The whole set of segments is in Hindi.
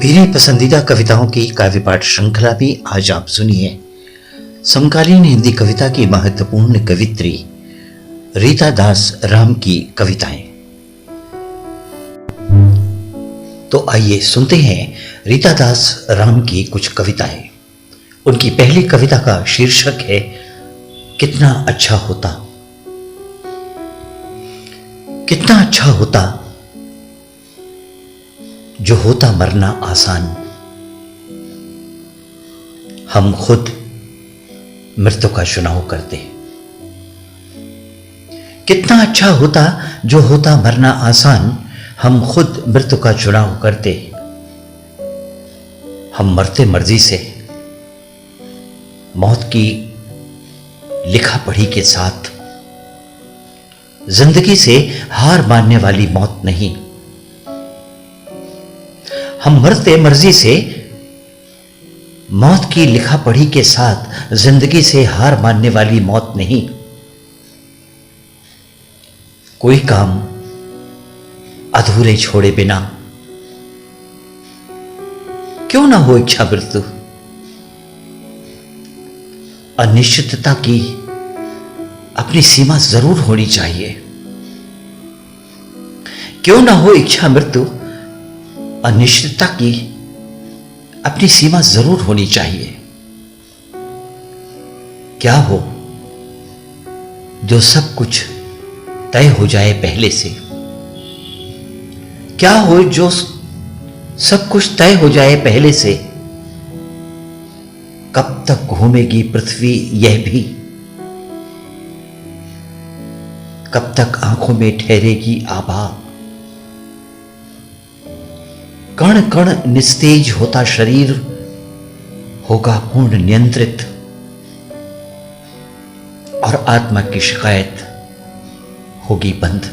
मेरी पसंदीदा कविताओं की काव्य पाठ श्रृंखला भी आज आप सुनिए। समकालीन हिंदी कविता की महत्वपूर्ण कवित्री रीता दास राम की कविताएं। तो आइए सुनते हैं रीता दास राम की कुछ कविताएं। उनकी पहली कविता का शीर्षक है कितना अच्छा होता। कितना अच्छा होता जो होता मरना आसान, हम खुद मृत्यु का चुनाव करते। कितना अच्छा होता जो होता मरना आसान, हम खुद मृत्यु का चुनाव करते। हम मरते मर्जी से, मौत की लिखा पढ़ी के साथ। जिंदगी से हार मानने वाली मौत नहीं। हम मरते मर्जी से, मौत की लिखा पढ़ी के साथ। जिंदगी से हार मानने वाली मौत नहीं। कोई काम अधूरे छोड़े बिना क्यों ना हो इच्छा मृत्यु। अनिश्चितता की अपनी सीमा जरूर होनी चाहिए। क्यों ना हो इच्छा मृत्यु, अनिश्चितता की अपनी सीमा जरूर होनी चाहिए। क्या हो जो सब कुछ तय हो जाए पहले से। क्या हो जो सब कुछ तय हो जाए पहले से। कब तक घूमेगी पृथ्वी यह भी, कब तक आंखों में ठहरेगी आभा। कण कण निस्तेज होता शरीर होगा पूर्ण नियंत्रित, और आत्मा की शिकायत होगी बंद।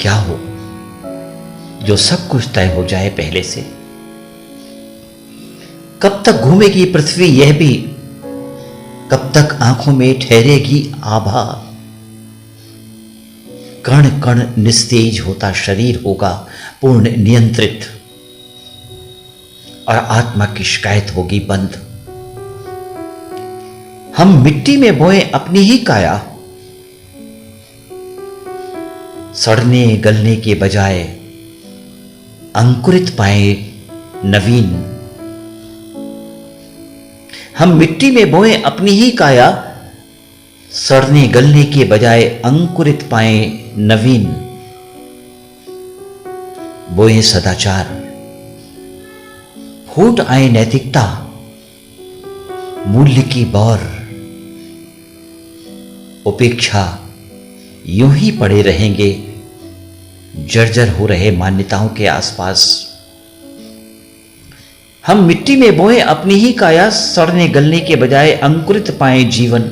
क्या हो जो सब कुछ तय हो जाए पहले से। कब तक घूमेगी पृथ्वी यह भी, कब तक आंखों में ठहरेगी आभा। कण कण निस्तेज होता शरीर होगा पूर्ण नियंत्रित, और आत्मा की शिकायत होगी बंद। हम मिट्टी में बोए अपनी ही काया, सड़ने गलने के बजाय अंकुरित पाए नवीन। हम मिट्टी में बोए अपनी ही काया, सड़ने गलने के बजाय अंकुरित पाए नवीन। बोए सदाचार, फूट आए नैतिकता, मूल्य की बौर। उपेक्षा यूं ही पड़े रहेंगे जर्जर हो रहे मान्यताओं के आसपास। हम मिट्टी में बोए अपनी ही काया, सड़ने गलने के बजाय अंकुरित पाए जीवन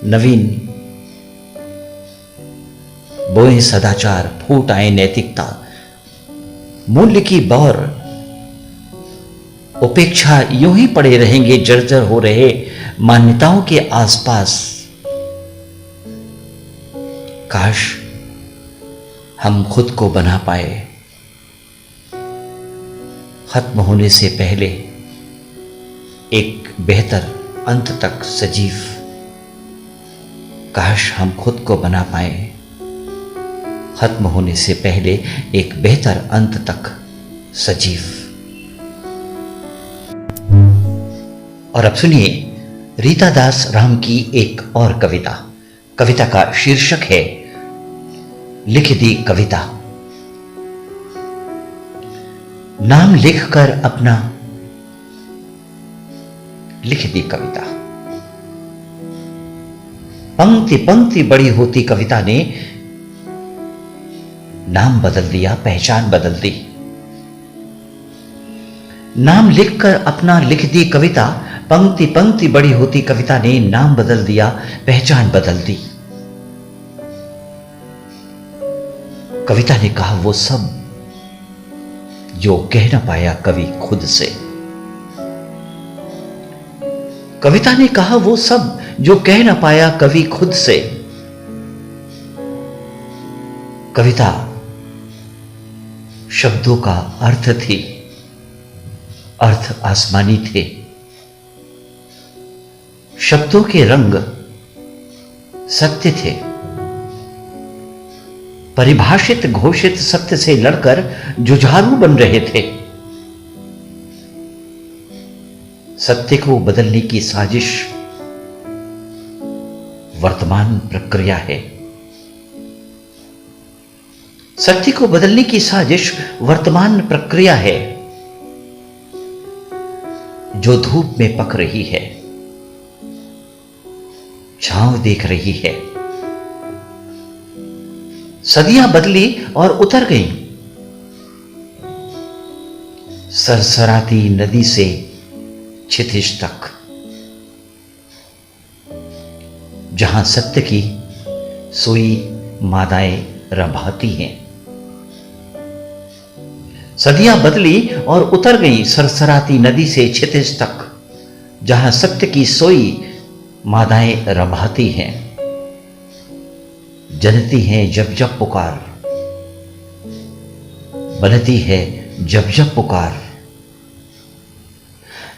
नवीन। बोए सदाचार, फूट आए नैतिकता, मूल्य की बौर। उपेक्षा यूं ही पड़े रहेंगे जर्जर हो रहे मान्यताओं के आसपास। काश हम खुद को बना पाए खत्म होने से पहले एक बेहतर अंत तक सजीव। काश हम खुद को बना पाए खत्म होने से पहले एक बेहतर अंत तक सजीव। और अब सुनिए रीता दास राम की एक और कविता। कविता का शीर्षक है लिख दी कविता। नाम लिखकर अपना लिख दी कविता। पंक्ति पंक्ति बड़ी होती कविता ने नाम बदल दिया, पहचान बदल दी। नाम लिखकर अपना लिख दी कविता। पंक्ति पंक्ति बड़ी होती कविता ने नाम बदल दिया, पहचान बदल दी। कविता ने कहा वो सब जो कह न पाया कवि खुद से। कविता ने कहा वो सब जो कह न पाया कवि खुद से। कविता शब्दों का अर्थ थी, अर्थ आसमानी थे। शब्दों के रंग सत्य थे। परिभाषित घोषित सत्य से लड़कर जुझारू बन रहे थे। सत्य को बदलने की साजिश वर्तमान प्रक्रिया है। सत्य को बदलने की साजिश वर्तमान प्रक्रिया है, जो धूप में पक रही है, छांव देख रही है। सदियां बदली और उतर गईं। सरसराती नदी से क्षितिज तक, जहां सत्य की सोई मादाएं रभाती हैं। सदियां बदली और उतर गईं सरसराती नदी से क्षितिज तक, जहां सत्य की सोई मादाएं रभाती हैं। जनती हैं जब जब पुकार, बनती है जब जब पुकार।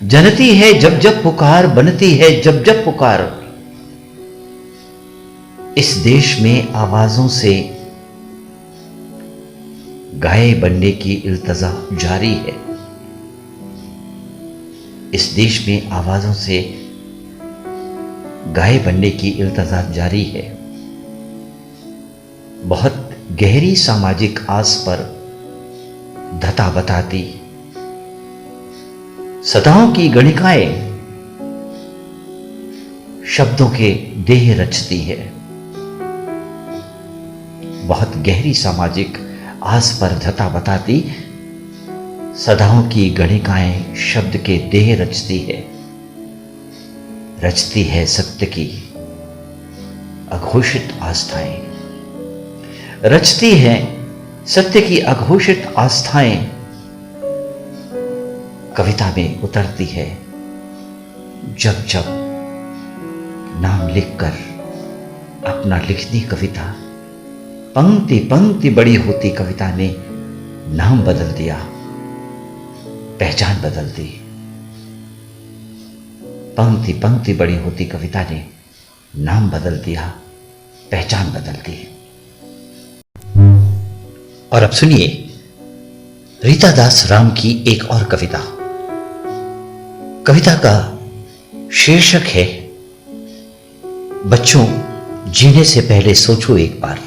जनती है जब जब पुकार, बनती है जब जब पुकार। इस देश में आवाजों से गाय बनने की इल्तजा जारी है। इस देश में आवाजों से गाय बनने की इल्तजा जारी है। बहुत गहरी सामाजिक आस पर धता बताती सदाओं की गणिकाएं शब्दों के देह रचती है। बहुत गहरी सामाजिक आस पर धता बताती सदाओं की गणिकाएं शब्द के देह रचती है। रचती है सत्य की अघोषित आस्थाएं। रचती है सत्य की अघोषित आस्थाएं। कविता में उतरती है जब जब नाम लिखकर अपना लिखती कविता। पंक्ति पंक्ति बड़ी होती कविता ने नाम बदल दिया, पहचान बदल दी। पंक्ति पंक्ति बड़ी होती कविता ने नाम बदल दिया, पहचान बदल दी। और अब सुनिए रीता दास राम की एक और कविता। कविता का शीर्षक है बच्चों, जीने से पहले सोचो एक बार।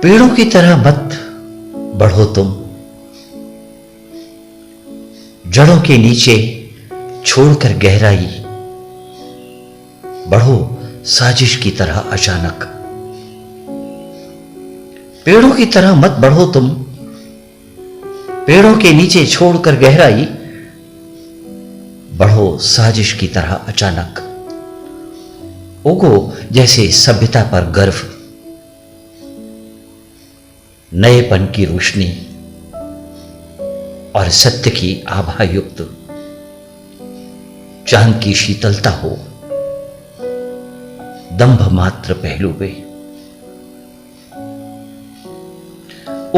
पेड़ों की तरह मत बढ़ो तुम, जड़ों के नीचे छोड़कर गहराई। बढ़ो साजिश की तरह अचानक। पेड़ों की तरह मत बढ़ो तुम, पेड़ों के नीचे छोड़कर गहराई। बढ़ो साजिश की तरह अचानक। उगो जैसे सभ्यता पर गर्व, नएपन की रोशनी और सत्य की आभा युक्त चांद की शीतलता हो दंभ मात्र पहलू पे।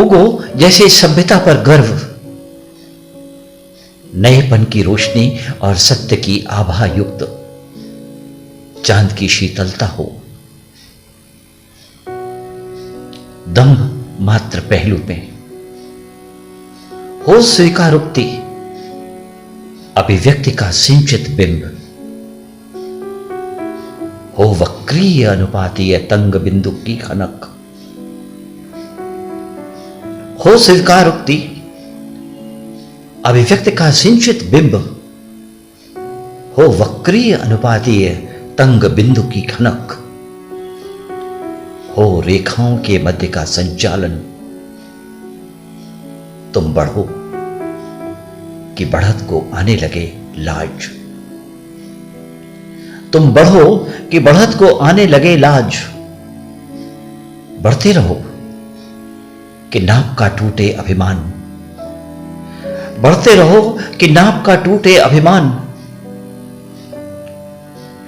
उगो जैसे सभ्यता पर गर्व, नएपन की रोशनी और सत्य की आभा युक्त चांद की शीतलता हो दंभ मात्र पहलू में। हो स्वीकारोक्ति अभिव्यक्ति का सिंचित बिंब। हो वक्रीय अनुपातीय तंग बिंदु की खनक। हो स्वीकारोक्ति अभिव्यक्ति का सिंचित बिंब। हो वक्रीय अनुपातीय तंग बिंदु की खनक। हो रेखाओं के मध्य का संचालन। तुम बढ़ो कि बढ़त को आने लगे लाज। तुम बढ़ो कि बढ़त को आने लगे लाज। बढ़ते रहो कि नाप का टूटे अभिमान। बढ़ते रहो कि नाप का टूटे अभिमान।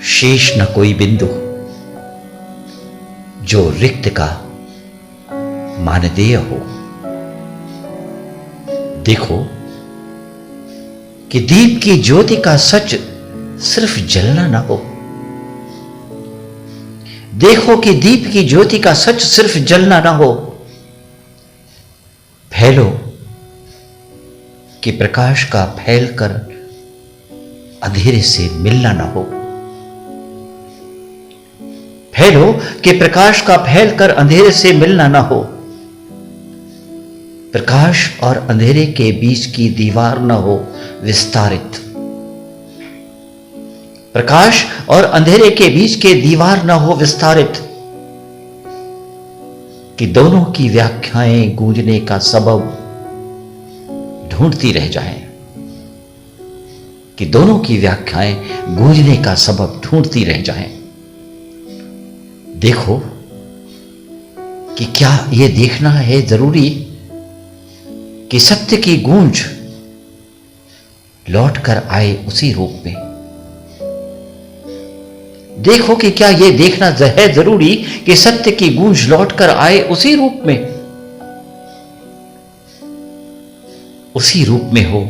शेष न कोई बिंदु जो रिक्त का मानदेय हो। देखो कि दीप की ज्योति का सच सिर्फ जलना ना हो। देखो कि दीप की ज्योति का सच सिर्फ जलना ना हो। फैलो कि प्रकाश का फैलकर अंधेरे से मिलना ना हो। फैलो कि प्रकाश का फैलकर अंधेरे से मिलना ना हो। प्रकाश और अंधेरे के बीच की दीवार न हो विस्तारित। प्रकाश और अंधेरे के बीच के दीवार न हो विस्तारित, कि दोनों की व्याख्याएं गूंजने का सबब ढूंढती रह जाएं। कि दोनों की व्याख्याएं गूंजने का सबब ढूंढती रह जाएं। देखो कि क्या यह देखना है जरूरी कि सत्य की गूंज लौट कर आए उसी रूप में। देखो कि क्या यह देखना है जरूरी कि सत्य की गूंज लौट कर आए उसी रूप में। उसी रूप में हो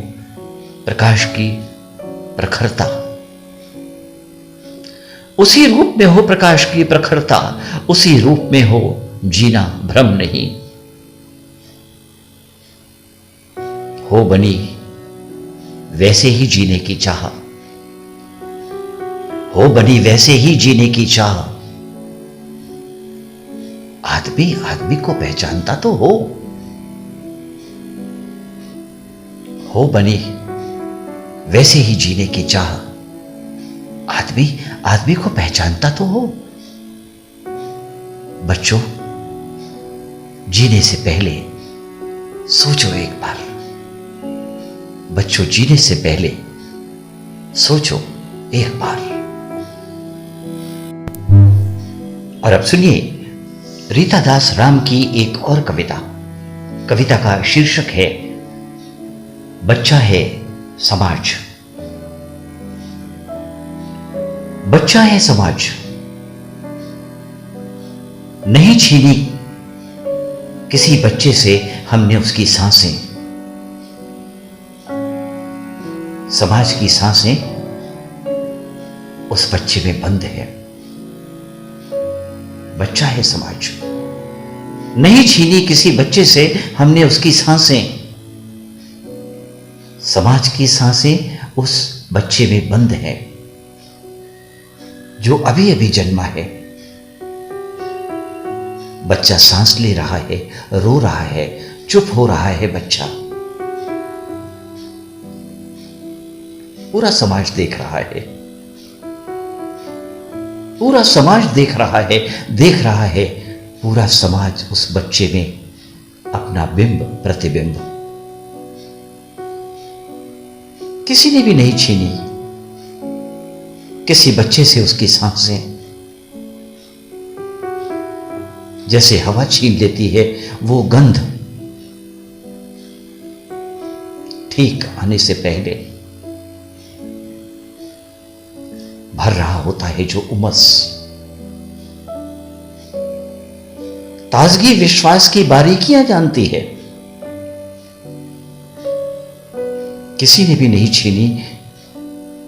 प्रकाश की प्रखरता। उसी रूप में हो प्रकाश की प्रखरता। उसी रूप में हो जीना भ्रम नहीं। हो बनी वैसे ही जीने की चाह। हो बनी वैसे ही जीने की चाह। आदमी आदमी को पहचानता तो हो। हो बनी वैसे ही जीने की चाह। आदमी आदमी को पहचानता तो हो। बच्चों, जीने से पहले सोचो एक बार। बच्चों, जीने से पहले सोचो एक बार। और अब सुनिए रीता दास राम की एक और कविता। कविता का शीर्षक है बच्चा है समाज। बच्चा है समाज, नहीं छीनी किसी बच्चे से हमने उसकी सांसें। समाज की सांसें उस बच्चे में बंद है। बच्चा है समाज, नहीं छीनी किसी बच्चे से हमने उसकी सांसें। समाज की सांसें उस बच्चे में बंद है जो अभी अभी जन्मा है। बच्चा सांस ले रहा है, रो रहा है, चुप हो रहा है बच्चा। पूरा समाज देख रहा है। पूरा समाज देख रहा है, देख रहा है पूरा समाज उस बच्चे में अपना बिंब प्रतिबिंब। किसी ने भी नहीं छीनी किसी बच्चे से उसकी सांसें। जैसे हवा छीन लेती है वो गंध ठीक आने से पहले, भर रहा होता है जो उमस। ताजगी विश्वास की बारीकियां जानती है। किसी ने भी नहीं छीनी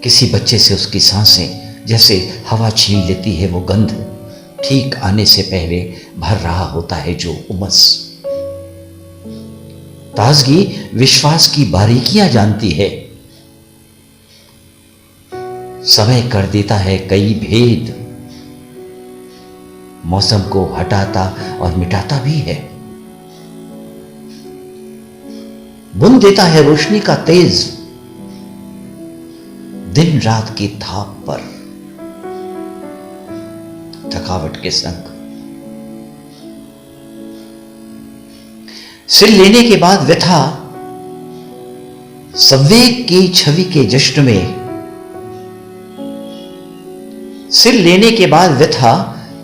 किसी बच्चे से उसकी सांसें। जैसे हवा छीन लेती है वो गंध ठीक आने से पहले, भर रहा होता है जो उमस। ताजगी विश्वास की बारीकियां जानती है। समय कर देता है कई भेद, मौसम को हटाता और मिटाता भी है। बुन देता है रोशनी का तेज दिन रात की थाप पर, थकावट के संग। सिर लेने के बाद व्यथा संवेग की छवि के जश्न में। सिर लेने के बाद व्यथा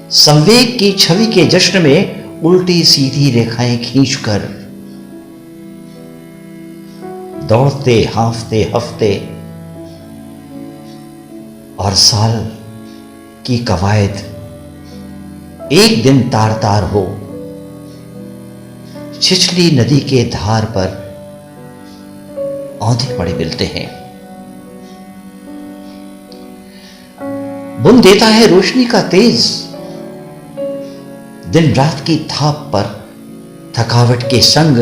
संवेग की छवि के जश्न में उल्टी सीधी रेखाएं खींचकर दौड़ते हांफते हफ्ते और साल की कवायद एक दिन तार तार हो छिछली नदी के धार पर औंधे पड़े मिलते हैं। बुन देता है रोशनी का तेज, दिन रात की थाप पर थकावट के संग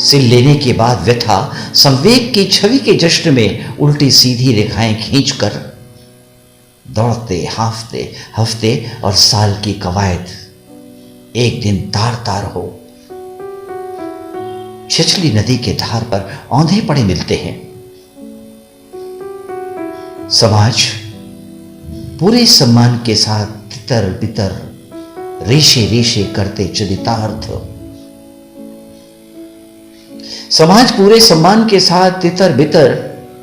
सिल लेने के बाद व्यथा संवेग की छवि के जश्न में उल्टी सीधी रेखाएं खींचकर दौड़ते हाफते हफ्ते और साल की कवायद एक दिन तार तार हो छिछली नदी के धार पर औंधे पड़े मिलते हैं। समाज पूरे सम्मान के साथ तितर बितर रेशे रेशे करते चरितार्थ, समाज पूरे सम्मान के साथ तितर बितर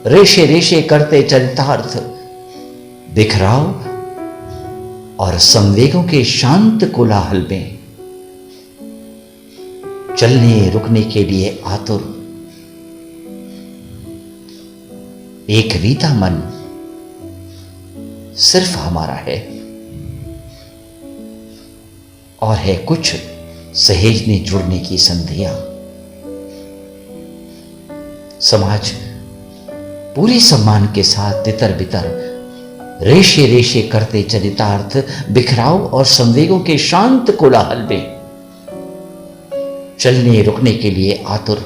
रेशे रेशे करते चरितार्थ, बिखराव और संवेगों के शांत कोलाहल में चलने रुकने के लिए आतुर, एक रीता मन सिर्फ हमारा है और है कुछ सहेजने जुड़ने की संधियां। समाज पूरे सम्मान के साथ तितर बितर रेशे रेशे करते चरितार्थ, बिखराव और संवेगों के शांत कोलाहल में चलने रुकने के लिए आतुर,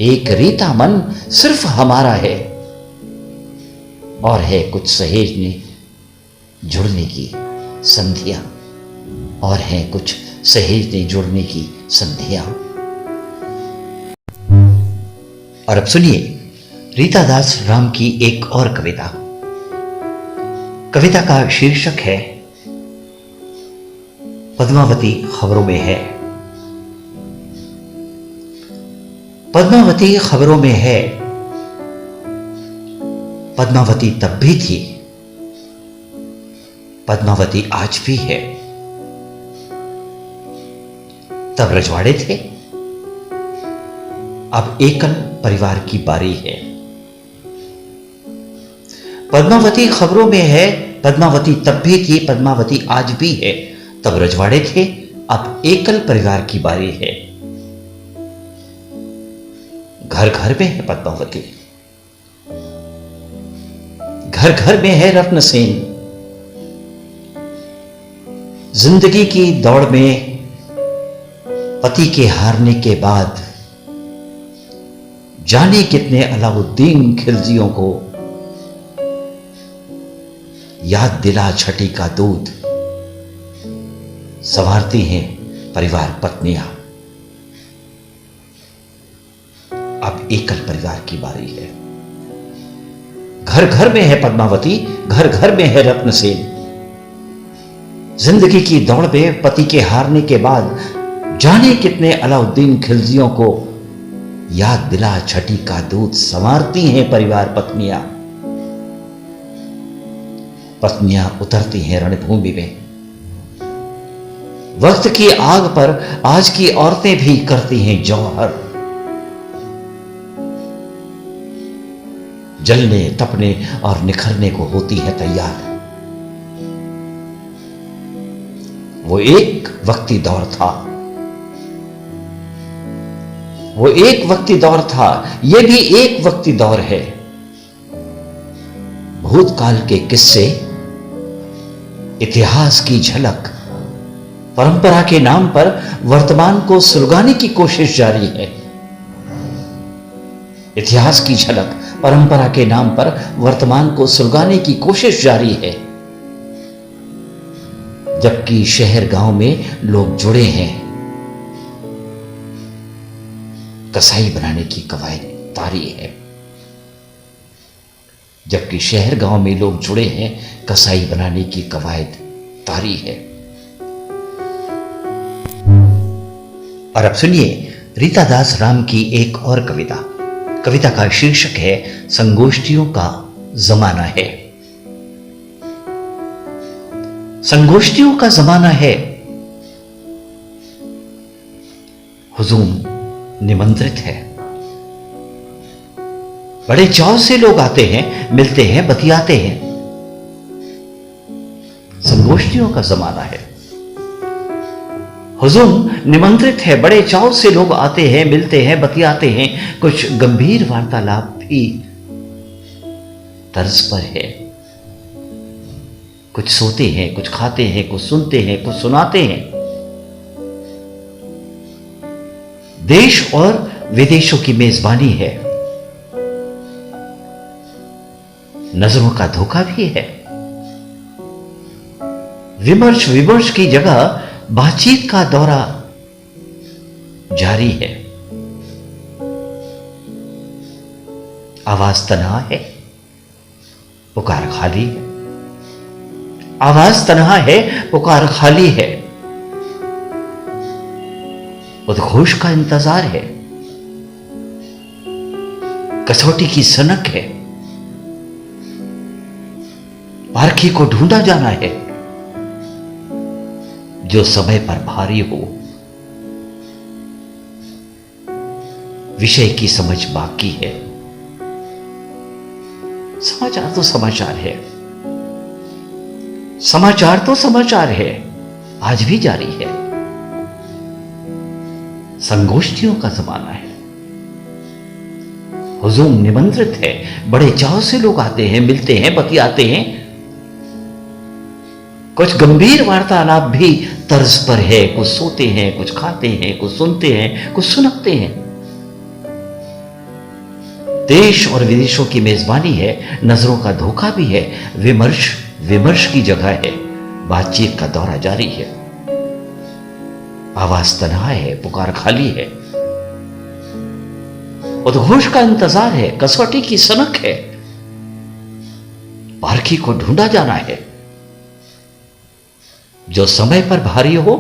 एक रीता मन सिर्फ हमारा है और है कुछ सहेजने जुड़ने की संधियां, और है कुछ सहेजने जुड़ने की संधियां। और अब सुनिए रीता दास राम की एक और कविता। कविता का शीर्षक है पद्मावती खबरों में है। पद्मावती खबरों में है, पद्मावती तब भी थी, पद्मावती आज भी है। तब रजवाड़े थे, अब एकल परिवार की बारी है। पद्मावती खबरों में है, पद्मावती तब भी थी, पद्मावती आज भी है। तब रजवाड़े थे, अब एकल परिवार की बारी है। घर घर में है पद्मावती, घर घर में है रत्नसेन। जिंदगी की दौड़ में पति के हारने के बाद जाने कितने अलाउद्दीन खिलजियों को याद दिला छठी का दूध संवारती हैं परिवार पत्नियां। अब एकल परिवार की बारी है। घर घर में है पद्मावती, घर घर में है रत्नसेन। जिंदगी की दौड़ में पति के हारने के बाद जाने कितने अलाउद्दीन खिलजियों को याद दिला छठी का दूध संवारती हैं परिवार पत्नियां। पत्नियां उतरती हैं रणभूमि में। वक्त की आग पर आज की औरतें भी करती हैं जौहर। जलने तपने और निखरने को होती है तैयार। वो एक वक्ती दौर था, वो एक वक्ती दौर था, ये भी एक वक्ती दौर है। भूतकाल के किस्से, इतिहास की झलक, परंपरा के नाम पर वर्तमान को सुलगाने की कोशिश जारी है। इतिहास की झलक, परंपरा के नाम पर वर्तमान को सुलगाने की कोशिश जारी है। जबकि शहर गांव में लोग जुड़े हैं, कसाई बनाने की कवायद तारी है। जबकि शहर गांव में लोग जुड़े हैं, कसाई बनाने की कवायद तारी है। और अब सुनिए रीता दास राम की एक और कविता। कविता का शीर्षक है संगोष्ठियों का जमाना है। संगोष्ठियों का जमाना है, हुजूम निमंत्रित है। बड़े चाव से लोग आते हैं, मिलते हैं, बतियाते हैं। संगोष्ठियों का जमाना है। हुजूम निमंत्रित है, बड़े चाव से लोग आते हैं, मिलते हैं, बतियाते हैं, कुछ गंभीर वार्तालाप भी तर्ज पर है। कुछ सोते हैं, कुछ खाते हैं, कुछ सुनते हैं, कुछ सुनाते हैं। देश और विदेशों की मेजबानी है, नजरों का धोखा भी है। विमर्श विमर्श की जगह बातचीत का दौरा जारी है। आवाज तन्हा है, पुकार खाली है। आवाज तन्हा है, पुकार खाली है। उद्घोष का इंतजार है, कसौटी की सनक है। पारखी को ढूंढा जाना है, जो समय पर भारी हो। विषय की समझ बाकी है। समाचार तो समाचार है, समाचार तो समाचार है, आज भी जारी है। संगोष्ठियों का जमाना है। हुजूम निमंत्रित है, बड़े चाव से लोग आते हैं, मिलते हैं, बतियाते हैं। कुछ गंभीर वार्तालाप भी तर्ज पर है। कुछ सोते हैं, कुछ खाते हैं, कुछ सुनते हैं, कुछ सुनाते हैं। देश और विदेशों की मेजबानी है, नजरों का धोखा भी है। विमर्श विमर्श की जगह है, बातचीत का दौरा जारी है। आवाज तन्हा है, पुकार खाली है। उद्घोष का इंतजार है, कसौटी की सनक है। पारखी को ढूंढा जाना है, जो समय पर भारी हो।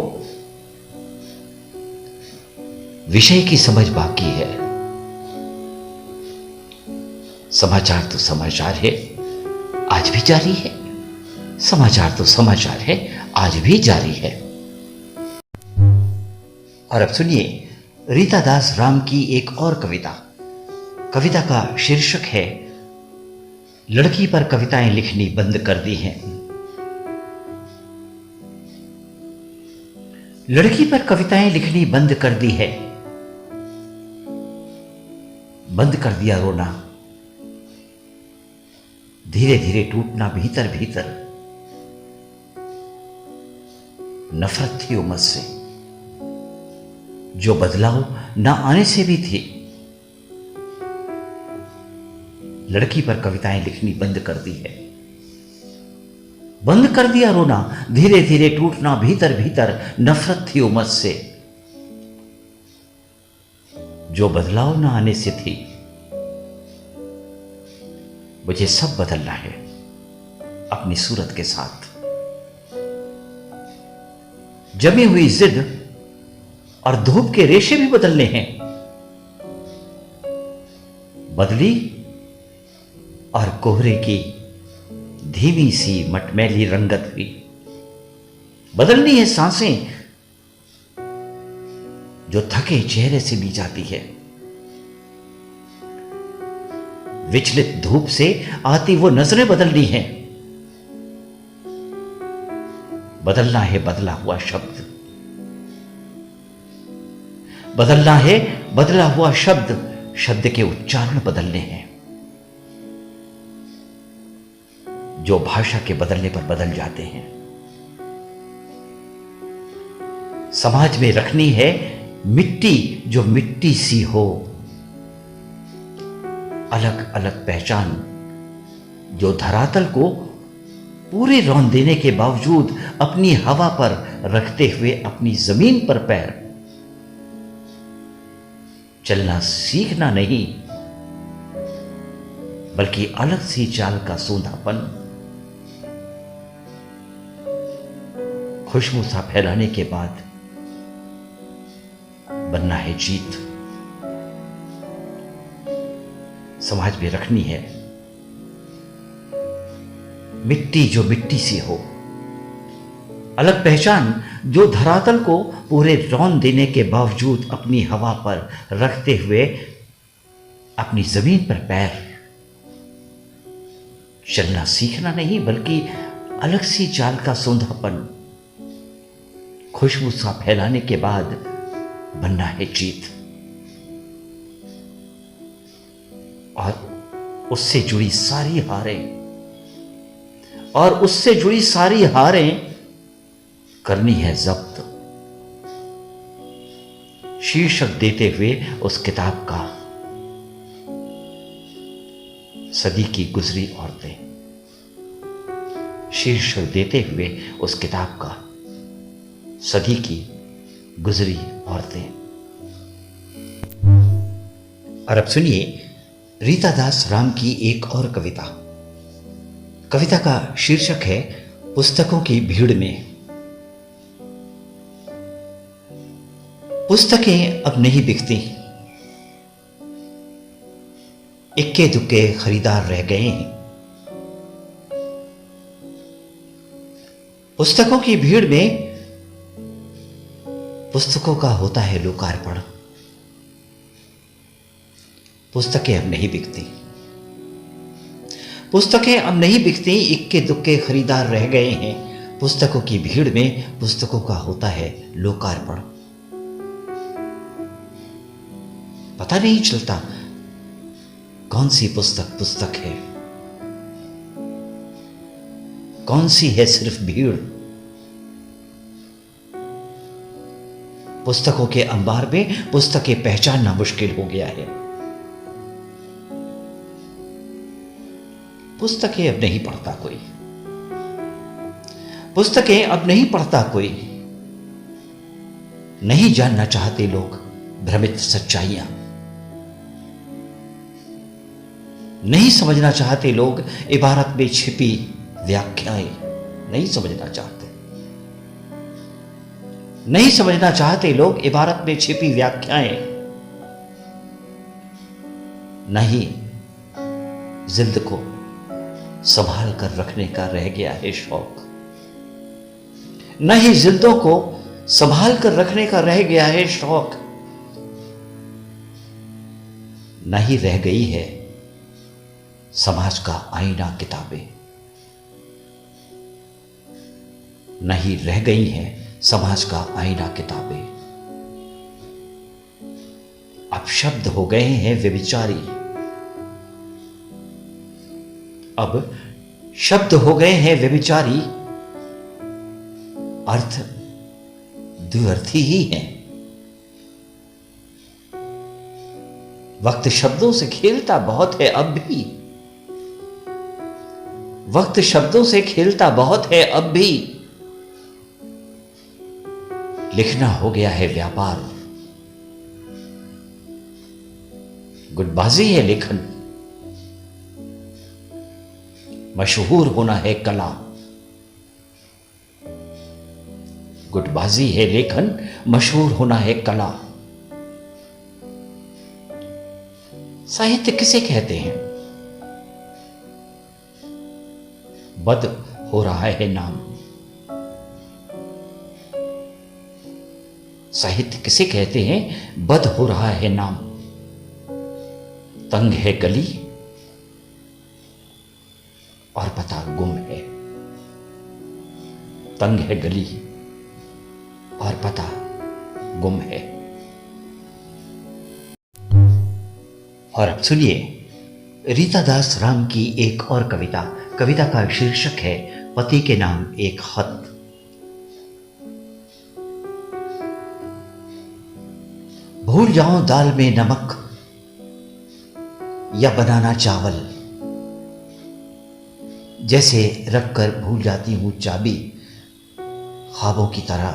विषय की समझ बाकी है। समाचार तो समाचार है, आज भी जारी है। समाचार तो समाचार है, आज भी जारी है। और अब सुनिए रीता दास राम की एक और कविता। कविता का शीर्षक है लड़की पर कविताएं लिखनी बंद कर दी हैं। लड़की पर कविताएं लिखनी बंद कर दी है, बंद कर दिया रोना, धीरे धीरे टूटना भीतर भीतर। नफरत थी उमस से, जो बदलाव ना आने से भी थी। लड़की पर कविताएं लिखनी बंद कर दी है, बंद कर दिया रोना, धीरे धीरे टूटना भीतर भीतर। नफरत थी उमस से, जो बदलाव ना आने से थी। मुझे सब बदलना है अपनी सूरत के साथ। जमी हुई जिद और धूप के रेशे भी बदलने हैं। बदली और कोहरे की धीमी सी मटमैली रंगत भी। बदलनी है सांसें, जो थके चेहरे से ली जाती है। विचलित धूप से आती वो नजरें बदलनी है। बदलना है बदला हुआ शब्द, बदलना है बदला हुआ शब्द। शब्द के उच्चारण बदलने हैं, जो भाषा के बदलने पर बदल जाते हैं। समाज में रखनी है मिट्टी, जो मिट्टी सी हो। अलग अलग पहचान, जो धरातल को पूरे रौंद देने के बावजूद अपनी हवा पर रखते हुए अपनी जमीन पर पैर। चलना सीखना नहीं, बल्कि अलग सी चाल का सूंधापन। खुशबू सा फैलाने के बाद बनना है जीत। समाज में रखनी है मिट्टी, जो मिट्टी सी हो। अलग पहचान, जो धरातल को पूरे रौंद देने के बावजूद अपनी हवा पर रखते हुए अपनी जमीन पर पैर। चलना सीखना नहीं, बल्कि अलग सी चाल का सूंधापन। खुशबू सा फैलाने के बाद बनना है जीत, और उससे जुड़ी सारी हारें करनी है जब्त। शीर्षक देते हुए उस किताब का, सदी की गुजरी औरतें। शीर्षक देते हुए उस किताब का, सदी की गुजरी औरतें। और अब सुनिए रीता दास राम की एक और कविता। कविता का शीर्षक है पुस्तकों की भीड़ में। पुस्तकें अब नहीं बिकती, इक्के दुक्के खरीदार रह गए हैं। पुस्तकों की भीड़ में पुस्तकों का होता है लोकार्पण। पुस्तकें अब नहीं बिकती, पुस्तकें अब नहीं बिकती, इक्के दुक्के खरीदार रह गए हैं। पुस्तकों की भीड़ में पुस्तकों का होता है लोकार्पण। पता नहीं चलता कौन सी पुस्तक पुस्तक है, कौन सी है सिर्फ भीड़। पुस्तकों के अंबार में पुस्तकें पहचानना मुश्किल हो गया है। पुस्तकें अब नहीं पढ़ता कोई, पुस्तकें अब नहीं पढ़ता कोई। नहीं जानना चाहते लोग भ्रमित सच्चाइयां, नहीं समझना चाहते लोग इबारत में छिपी व्याख्याएं। नहीं समझना चाहते, नहीं समझना चाहते लोग इबारत में छिपी व्याख्याएं। नहीं जिल्द को संभाल कर रखने का रह गया है शौक, नहीं जिल्दों को संभाल कर रखने का रह गया है शौक। नहीं रह गई है समाज का आईना किताबें, नहीं रह गई हैं समाज का आईना किताबें। अब शब्द हो गए हैं व्यभिचारी, अब शब्द हो गए हैं व्यभिचारी। अर्थ द्व्यर्थी ही हैं। वक्त शब्दों से खेलता बहुत है अब भी, वक्त शब्दों से खेलता बहुत है अब भी। लिखना हो गया है व्यापार, गुटबाजी है लेखन, मशहूर होना है कला। गुटबाजी है लेखन, मशहूर होना है कला। साहित्य किसे कहते हैं? बद हो रहा है नाम। साहित्य किसे कहते हैं? बद हो रहा है नाम। तंग है गली और पता गुम है, तंग है गली और पता गुम है। और अब सुनिए रीता दास राम की एक और कविता। कविता का शीर्षक है पति के नाम एक खत। भूल जाऊं दाल में नमक या बनाना चावल, जैसे रखकर भूल जाती हूं चाबी ख्वाबों की तरह।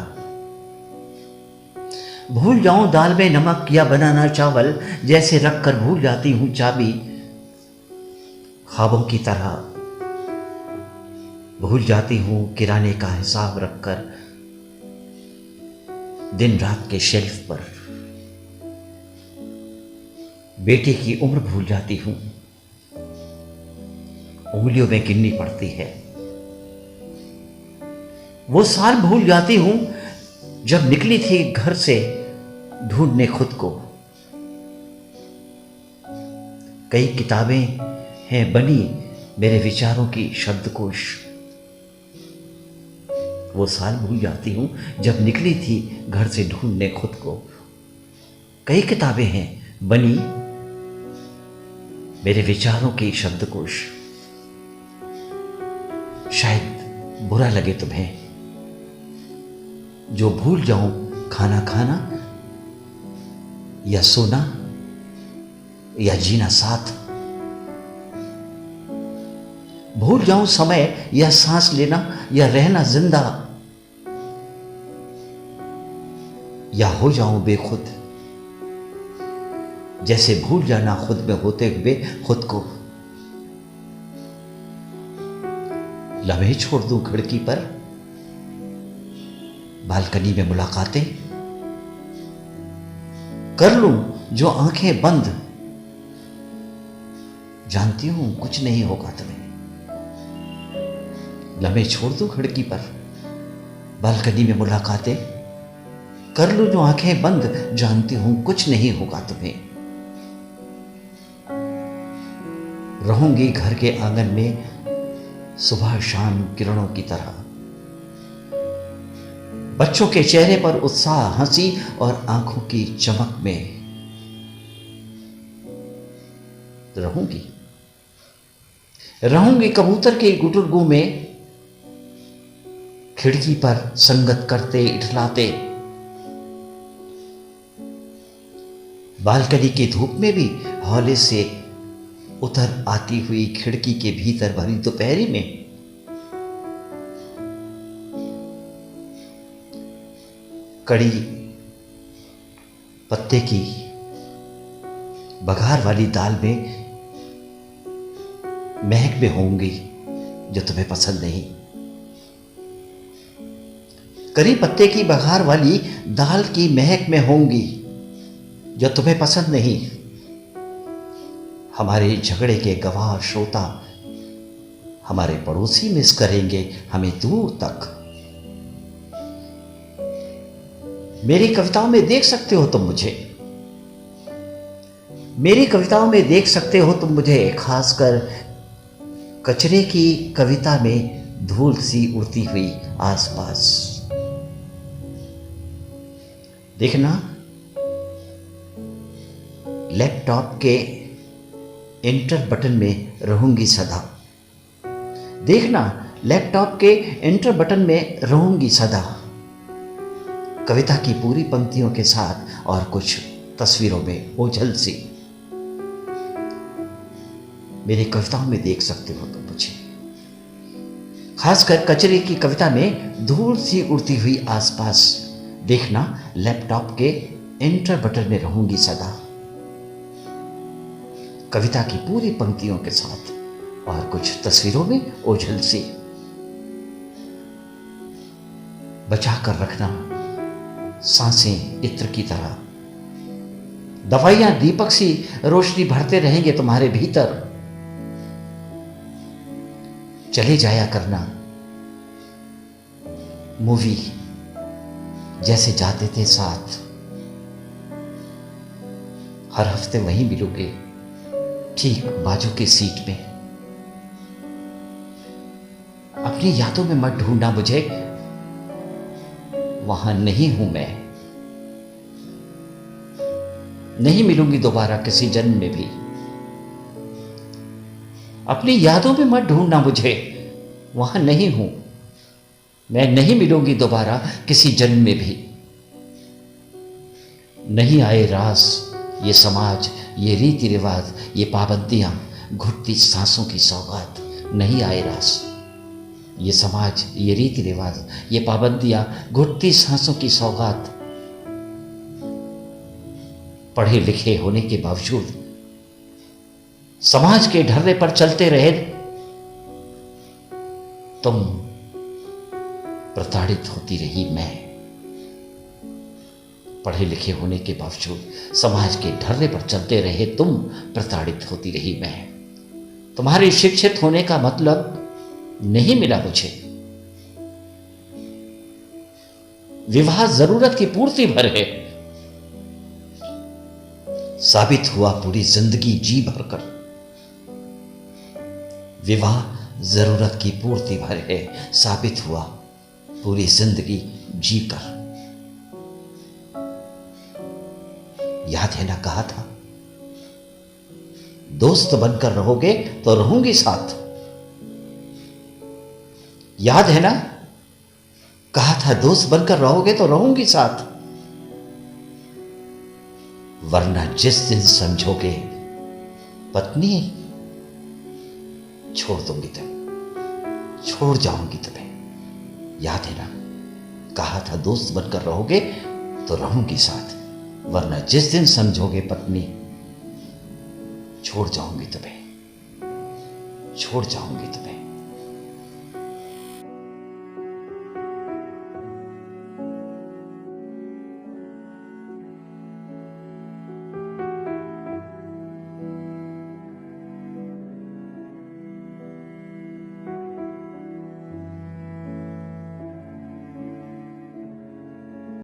भूल जाऊं दाल में नमक या बनाना चावल, जैसे रखकर भूल जाती हूं चाबी ख्वाबों की तरह। भूल जाती हूं किराने का हिसाब रखकर दिन रात के शेल्फ पर। बेटे की उम्र भूल जाती हूं, उंगलियों में गिननी पड़ती है। वो साल भूल जाती हूं जब निकली थी घर से ढूंढने खुद को। कई किताबें हैं बनी मेरे विचारों की शब्दकोश। वो साल भूल जाती हूँ जब निकली थी घर से ढूंढने खुद को। कई किताबें हैं बनी मेरे विचारों की शब्दकोश। शायद बुरा लगे तुम्हें जो भूल जाऊं खाना खाना या सोना या जीना साथ, भूल जाऊं समय या सांस लेना या रहना जिंदा, या हो जाऊं बेखुद जैसे भूल जाना खुद में होते हुए खुद को। लम्हे छोड़ दूं खिड़की पर, बालकनी में मुलाकातें कर लूं जो आंखें बंद, जानती हूं कुछ नहीं होगा तुम्हें। लम्हे छोड़ दूं खिड़की पर, बालकनी में मुलाकातें कर लूं जो आंखें बंद, जानती हूं कुछ नहीं होगा तुम्हें। रहूंगी घर के आंगन में सुबह शाम किरणों की तरह, बच्चों के चेहरे पर उत्साह, हंसी और आंखों की चमक में रहूंगी कबूतर के गुटुरगू में, खिड़की पर संगत करते इठलाते, बालकनी की धूप में भी हौले से उतर आती हुई खिड़की के भीतर भरी दोपहरी में। कड़ी पत्ते की बघार वाली दाल में महक में होंगी जो तुम्हें पसंद नहीं। कड़ी पत्ते की बघार वाली दाल की महक में होंगी जो तुम्हें पसंद नहीं। हमारे झगड़े के गवाह श्रोता हमारे पड़ोसी मिस करेंगे हमें दूर तक। मेरी कविताओं में देख सकते हो तुम मुझे, मेरी कविताओं में देख सकते हो तुम मुझे, खासकर कचरे की कविता में धूल सी उड़ती हुई आसपास। देखना लैपटॉप के एंटर बटन में रहूंगी सदा, देखना लैपटॉप के एंटर बटन में रहूंगी सदा, कविता की पूरी पंक्तियों के साथ और कुछ तस्वीरों में ओझल सी। मेरी कविताओं में देख सकते हो तुम मुझे, खासकर कचरे की कविता में धूल सी उड़ती हुई आसपास। देखना लैपटॉप के एंटर बटन में रहूंगी सदा, कविता की पूरी पंक्तियों के साथ और कुछ तस्वीरों में ओझल सी। बचाकर रखना सांसें इत्र की तरह, दवाइयां दीपक सी रोशनी भरते रहेंगे तुम्हारे भीतर। चले जाया करना मूवी जैसे जाते थे साथ, हर हफ्ते वहीं मिलोगे ठीक बाजू की सीट में। अपनी यादों में मत ढूंढना मुझे, वहां नहीं हूं मैं। नहीं मिलूंगी दोबारा किसी जन्म में भी। अपनी यादों में मत ढूंढना मुझे, वहां नहीं हूं मैं। नहीं मिलूंगी दोबारा किसी जन्म में भी। नहीं आए रास ये समाज, ये रीति रिवाज, ये पाबंदियां, घुटती सांसों की सौगात। नहीं आए रास ये समाज, ये रीति रिवाज, ये पाबंदियां, घुटती सांसों की सौगात। पढ़े लिखे होने के बावजूद समाज के ढर्रे पर चलते रहे तुम, प्रताड़ित होती रही मैं। पढ़े लिखे होने के बावजूद समाज के ढर्रे पर चलते रहे तुम, प्रताड़ित होती रही मैं। तुम्हारे शिक्षित होने का मतलब नहीं मिला मुझे। विवाह जरूरत की पूर्ति भर है, साबित हुआ पूरी जिंदगी जी भरकर। विवाह जरूरत की पूर्ति भर है, साबित हुआ पूरी जिंदगी जीकर। याद है ना, कहा था दोस्त बनकर रहोगे तो रहूंगी साथ। याद है ना, कहा था दोस्त बनकर रहोगे तो रहूंगी साथ, वरना जिस दिन समझोगे पत्नी, छोड़ दूंगी तुम्हें, छोड़ जाऊंगी तुम्हें। याद है ना, कहा था दोस्त बनकर रहोगे तो रहूंगी साथ, वरना जिस दिन समझोगे पत्नी, छोड़ जाऊंगी तुम्हें, छोड़ जाऊंगी तुम्हें।